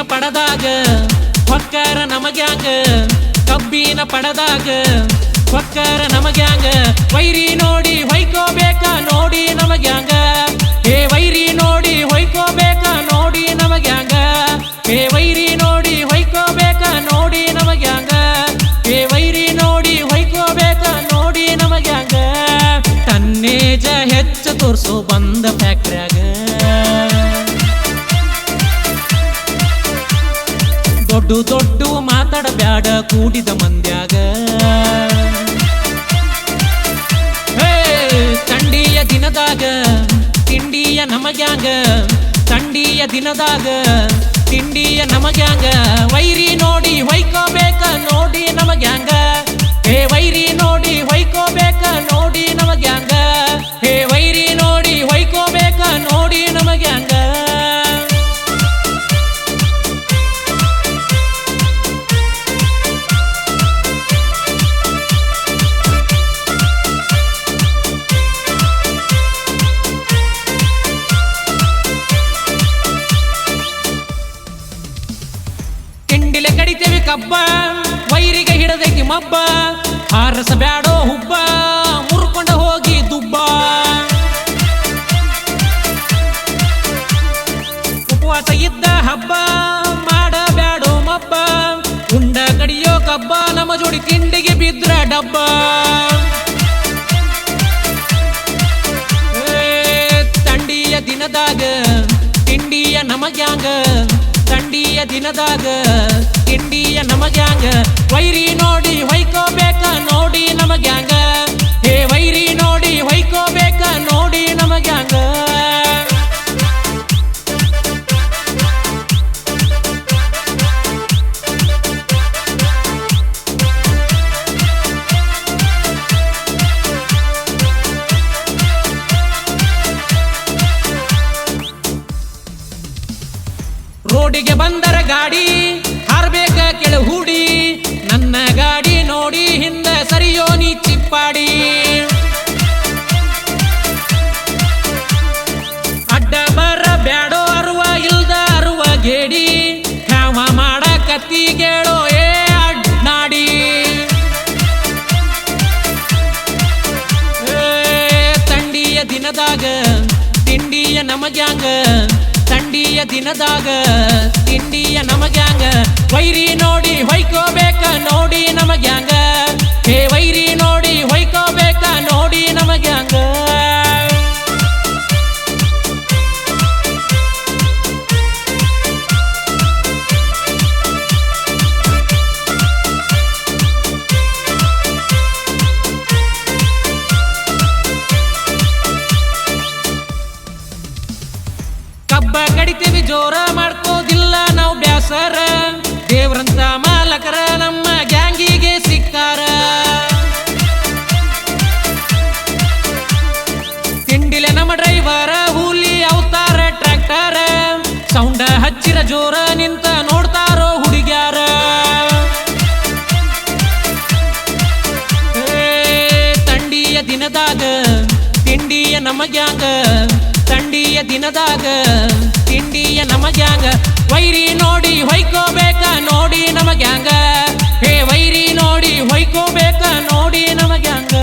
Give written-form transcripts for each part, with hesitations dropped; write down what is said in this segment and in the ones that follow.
ಪಡದಾಗ ಹೊಕ್ಕರ ನಮಗ್ಯಾಂಗ ಕಬ್ಬಿನ ಪಡದಾಗ ಹೊಕ್ಕರ ನಮಗ್ಯಾಂಗ ವೈರಿ ನೋಡಿ ಹೊಯ್ಕೋಬೇಕ ನೋಡಿ ನಮಗ್ಯಾಂಗ ಹೇ ವೈರಿ ನೋಡಿ ಹೊಯ್ಕೋಬೇಕ ನೋಡಿ ನಮಗ್ಯಾಂಗ ಹೇ ವೈರಿ ನೋಡಿ ಹೊಯ್ಕೋಬೇಕ ನೋಡಿ ನಮಗ್ಯಾಂಗ ಹೇ ವೈರಿ ನೋಡಿ ಹೊಯ್ಕೋಬೇಕ ನೋಡಿ ನಮಗ್ಯಾಂಗ ಟನ್ನೇಜ ಹೆಚ್ಚು ತೋರ್ಸೋ ಬಂದ ಫ್ಯಾಕ್ಟ್ರ್ಯಾಗ ದೊಡ್ಡ ದೊಡ್ಡ ಮಾತಾಡಬ್ಯಾಡ ಕೂಡಿದ ಮಂದ್ಯಾಗ ತಂಡಿಯ ದಿನದಾಗ ತಿಂಡಿಯ ನಮಗ್ಯಾಂಗ ತಂಡಿಯ ದಿನದಾಗ ತಿಂಡಿಯ ನಮಗ್ಯಾಂಗ ವೈರಿ ನೋಡಿ ಹೊಯ್ಕೋಬೇಕ ನೋಡಿ ನಮಗ್ಯಾಂಗ ಹೇ ವೈರಿ ನೋಡಿ ಹೊಯ್ಕೋಬೇಕ ನೋಡಿ ನಮಗ್ಯಾಂಗ ಹೇ ವೈರಿ ನೋಡಿ ಹೊಯ್ಕೋಬೇಕ ನೋಡಿ ನಮಗ್ಯಾಂಗ ತಿಂಡಿಲೆ ಕಡಿತೇವಿ ಕಬ್ಬ ವೈರಿಗೆ ಹಿಡದೈತಿ ಮಬ್ಬ ಹಾರಸ ಬ್ಯಾಡೋ ಹುಬ್ಬ ಮುರ್ಕೊಂಡ ಹೋಗಿ ದುಬ್ಬ ಉಪವಾಸ ಇದ್ದ ಹಬ್ಬ ಮಾಡ ಬ್ಯಾಡೋ ಮಬ್ಬ ಉಂಡ ಕಡಿಯೋ ಕಬ್ಬ ನಮ್ಮ ಜೋಡಿ ತಿಂಡಿಗೆ ಬಿದ್ರ ಡಬ್ಬ ತಂಡಿಯ ದಿನದಾಗ ತಿಂಡಿಯ ನಮಗ್ಯಾಂಗ ತಂಡಿಯ ದಿನದಾಗ ತಿಂಡಿಯ ನಮಗ್ಯಾಂಗ ವೈರಿ ನೋಡಿ ಹೊಯ್ಕೋಬೇಕ ನೋಡಿ ನಮಗ್ಯಾಂಗ ಹೇ ವೈರಿ ನೋಡಿ ಹೊಯ್ಕೋಬೇಕ ನೋಡಿ ನಮಗ್ಯಾಂಗ ರೋಡಿಗೆ ಬಂದರ ಗಾಡಿ ಹಾರ್ಬೇಕ ಕೆಳ ಹೂಡಿ ನನ್ನ ಗಾಡಿ ನೋಡಿ ಹಿಂದ ಸರಿಯೋ ನೀ ಚಿಪ್ಪಾಡಿ ಅಡ್ಡ ಬರ ಬ್ಯಾಡೋ ಅರುವ ಇಲ್ದ ಅರುವ ಗೇಡಿ ಹ್ಯಾವ ಮಾಡ ಕತ್ತಿ ಗೇಳೋ ಏ ಅಡ್ನಾಡಿ ತಂಡಿಯ ದಿನದಾಗ ತಿಂಡಿಯ ನಮಗ್ಯಾಂಗ ತಂಡಿಯ ದಿನದಾಗ ತಿಂಡಿಯ ನಮಗ್ಯಾಂಗ ವೈರಿ ನೋಡಿ ಹೊಯ್ಕೋಬೇಕ ನೋಡಿ ನಮಗ್ಯಾಂಗ ಹೇ ವೈರಿ ನೋಡಿ ಹೊಯ್ಕೋಬೇಕ ನೋಡಿ ನಮಗ್ಯಾಂಗ ಕಬ್ಬ ಕಡಿತೀವಿ ಜೋರ ಮಾಡ್ಕೋದಿಲ್ಲ ನಾವು ಬ್ಯಾಸರ ದೇವ್ರಂತ ಮಾಲಕರ ನಮ್ಮ ಗ್ಯಾಂಗಿಗೆ ಸಿಕ್ಕಾರ ತಿಂಡಿಲೆ ನಮ್ಮ ಡ್ರೈವರ ಹುಲಿ ಅವತಾರ ಟ್ರ್ಯಾಕ್ಟರ ಸೌಂಡ ಹಚ್ಚಿರ ಜೋರ ನಿಂತ ನೋಡ್ತಾರೋ ಹುಡುಗ್ಯಾರ ತಂಡಿಯ ದಿನದಾಗ ತಿಂಡಿಯ ನಮಗ್ಯಾಂಗ ತಂಡಿಯ ದಿನದಾಗ ತಿಂಡಿಯ ನಮಗ್ಯಾಂಗ ವೈರಿ ನೋಡಿ ಹೊಯ್ಕೋಬೇಕ ನೋಡಿ ನಮಗ್ಯಾಂಗ ಹೇ ವೈರಿ ನೋಡಿ ಹೊಯ್ಕೋಬೇಕ ನೋಡಿ ನಮಗ್ಯಾಂಗ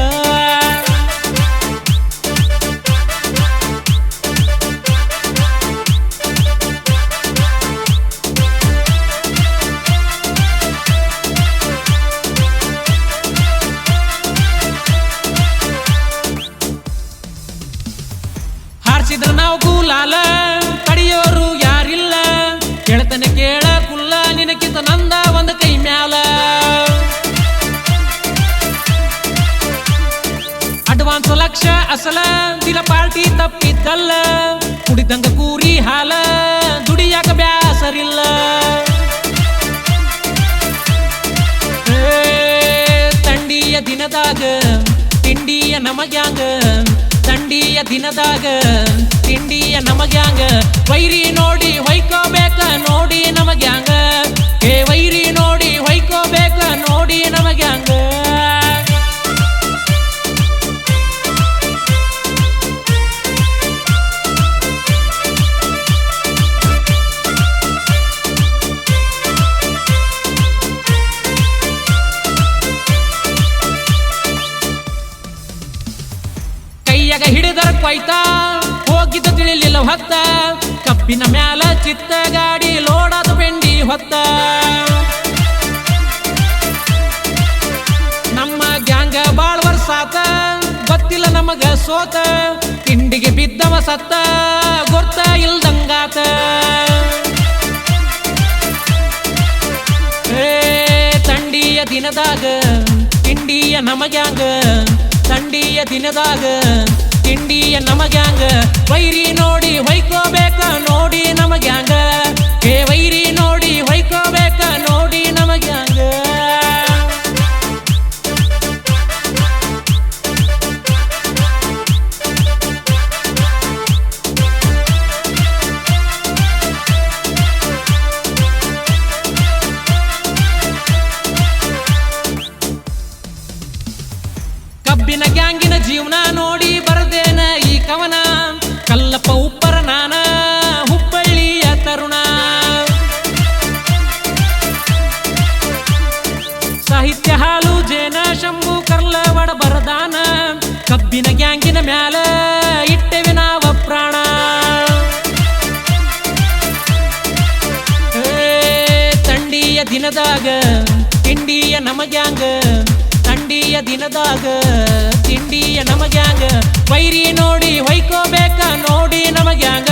ಹಾರಿಸಿದ್ರ ನಾವು ಗುಲಾಲ ಕಡಿಯೋರು ಯಾರಿಲ್ಲ ಕೇಳ್ತಾನೆ ಕೇಳ ಕುಲ್ಲ ನಿನಕ್ಕಿಂತ ನಂದ ಒಂದ ಕೈ ಮ್ಯಾಲ ಅಡ್ವಾನ್ಸ್ ಲಕ್ಷ ಅಸಲ ದಿನ ಪಾರ್ಟಿ ತಪ್ಪಿದ್ದಲ್ಲ ಕುಡಿದಂಗ ಕೂರಿ ಹಾಲ ದುಡಿಯಾಕ ಬ್ಯಾಸರಿಲ್ಲ ತಂಡಿಯ ದಿನದಾಗ ತಿಂಡಿಯ ನಮಗ್ಯಾಂಗ ತಂಡಿಯ ದಿನದಾಗ ತಿಂಡಿಯ ನಮಗ್ಯಾಂಗ ವೈರಿ ನೋಡಿ ಹೊಯ್ಕೋಬೇಕ ನೋಡಿ ನಮಗ್ಯಾಂಗ ಹೇ ವೈರಿ ನೋಡಿ ಹೊಯ್ಕೋಬೇಕ ನೋಡಿ ನಮಗ್ಯಾಂಗ ಕೈಯಾಗ ಹಿಡಿದರ ಕೊಯ್ತ ಹೋಗಿದ್ದ ತಿಳಿಲಿಲ್ಲ ಹೊತ್ತ ಕಬ್ಬಿನ ಮ್ಯಾಲ ಚಿತ್ತ ಗಾಡಿ ಲೋಡಾದ ಬೆಂಡಿ ಹೊತ್ತ ನಮ್ಮ ಗ್ಯಾಂಗ ಬಾಳ್ ವರ್ಷಾತ ಗೊತ್ತಿಲ್ಲ ನಮಗ ಸೋತ ತಿಂಡಿಗೆ ಬಿದ್ದವ ಸತ್ತ ಗೊತ್ತ ಇಲ್ದಂಗಾತ ತಂಡಿಯ ದಿನದಾಗ ತಿಂಡಿಯ ನಮಗ್ಯಾಂಗ ತಂಡಿಯ ದಿನದಾಗ ತಿಂಡಿಯ ನಮಗ್ಯಾಂಗ ವೈರಿ ನೋಡಿ ಹೊಯ್ಕೋಬೇಕ ನೋಡಿ ನಮಗ್ಯಾಂಗ ವೈರಿ ನೋಡಿ ಹೊಯ್ಕೋಬೇಕ ನೋಡಿ ನಮಗ್ಯಾಂಗ ಕಬ್ಬಿನ ಗ್ಯಾಂಗಿನ ಜೀವನ ನೋಡಿ ಬರ್ದೇನ ಈ ಕವನ ಕಲ್ಲಪ್ಪ ಉಪ್ಪರ ನಾನ ಹುಬ್ಬಳ್ಳಿಯ ತರುಣ ಸಾಹಿತ್ಯ ಹಾಲು ಜೇನ ಶಂಭು ಕರ್ಲವಡ ಬರದಾನ ಕಬ್ಬಿನ ಗ್ಯಾಂಗಿನ ಮ್ಯಾಲ ಇಟ್ಟೆವಿ ನಾವ ಪ್ರಾಣ ತಂಡಿಯ ದಿನದಾಗ ತಿಂಡಿಯ ನಮಗ್ಯಾಂಗ ತಂಡಿಯ ದಿನದಾಗ ತಿಂಡಿಯ ನಮಗ್ಯಾಂಗ ವೈರಿ ನೋಡಿ ಹೊಯ್ಕೋಬೇಕ ನೋಡಿ ನಮಗ್ಯಾಂಗ